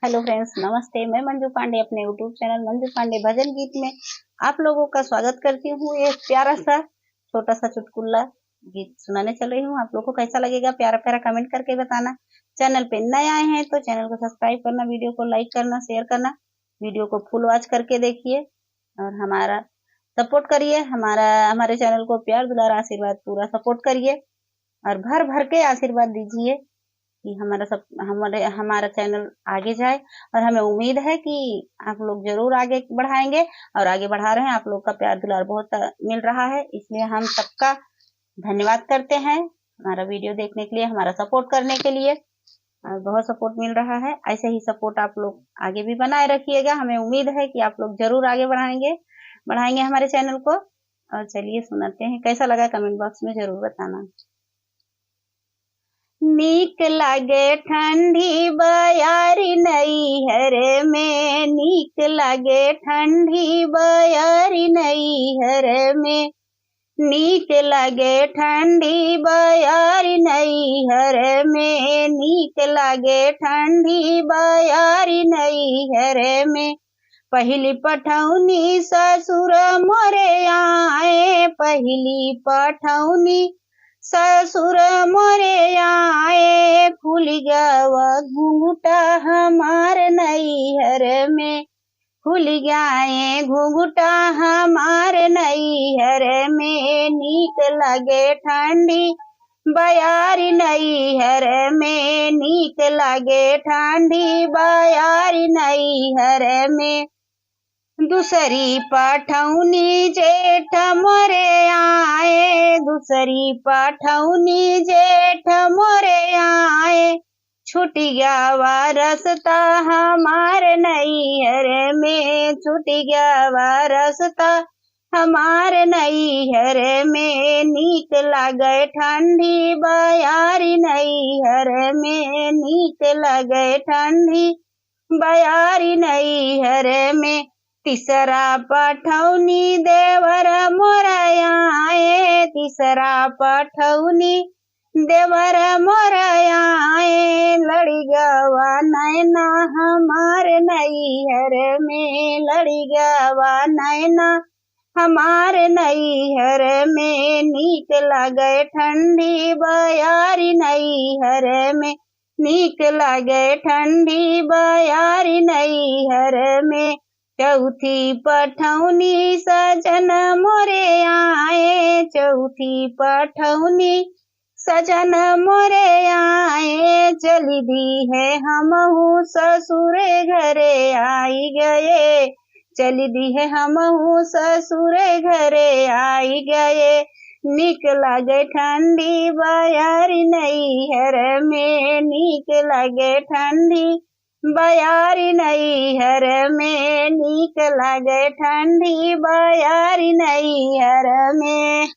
Hello friends, नमस्ते। मैं मंजू पांडे अपने यूट्यूब चैनल मंजू पांडे भजन गीत में आप लोगों का स्वागत करती हूँ। एक प्यारा सा छोटा सा चुटकुला गीत सुनाने चल रही हूँ। आप लोगों को कैसा लगेगा प्यारा प्यारा कमेंट करके बताना। चैनल पे नए आए हैं तो चैनल को सब्सक्राइब करना, वीडियो को लाइक करना, शेयर करना, वीडियो को फुल वॉच करके देखिए और हमारा सपोर्ट करिए। हमारे चैनल को प्यार दुलार आशीर्वाद पूरा सपोर्ट करिए और भर भर के आशीर्वाद दीजिए कि हमारा चैनल आगे जाए। और हमें उम्मीद है कि आप लोग जरूर आगे बढ़ाएंगे और आगे बढ़ा रहे हैं। आप लोग का प्यार दुलार बहुत मिल रहा है, इसलिए हम सबका धन्यवाद करते हैं हमारा वीडियो देखने के लिए, हमारा सपोर्ट करने के लिए। और बहुत सपोर्ट मिल रहा है, ऐसे ही सपोर्ट आप लोग आगे भी बनाए रखिएगा। हमें उम्मीद है कि आप लोग जरूर आगे बढ़ाएंगे हमारे चैनल को। और चलिए सुनाते हैं, कैसा लगा कमेंट बॉक्स में जरूर बताना। नीक लागे ठंडी बयारी नैहर में, नीक लागे ठंडी बयारी नैहर में, नीक लागे ठंडी बयारी नैहर में, नीक लागे ठंडी बयारी नैहर में। पहली पठौनी ससुर मोरे आए, पहली पठौनी ससुर मोरे आए, खुल गया घूंघटा हमार नैहर में, खुल गए घूंघटा हमार नैहर में। नीक लगे ठंडी बयारी नैहर में, नीक लगे ठंडी बयारी नैहर में। दूसरी पठौनी जेठ मोरे आए, दूसरी पठौनी जेठ मोरे आए, छूट गया रास्ता हमार नैहर में, छूट गया रास्ता हमार नैहर में। नीक लागे ठंडी बयारी नैहर में, नीक लागे ठंडी बयारी नैहर में। तीसरा पठौनी देवर मोरा आए, तीसरा पठौनी देवर मोरा आए, लड़ी गवा नैना हमार नैहर में, लड़ी गवा नैना हमार नैहर में। नीक लागे ठंडी बयारी नैहर में, नीक लागे ठंडी बयारी नैहर में। चौथी पठौनी सजन मोरे आए, चौथी पठौनी सजन मोरे आए, चली दी है हमहू ससुर घरे आई गए, चली दी है हमहू ससुर घरे आई गए। नीक लागे ठंडी बयारी नैहर में, नीक लागे ठंडी बयारी नैहर में, नीक लागे ठंडी बयारी नैहर में।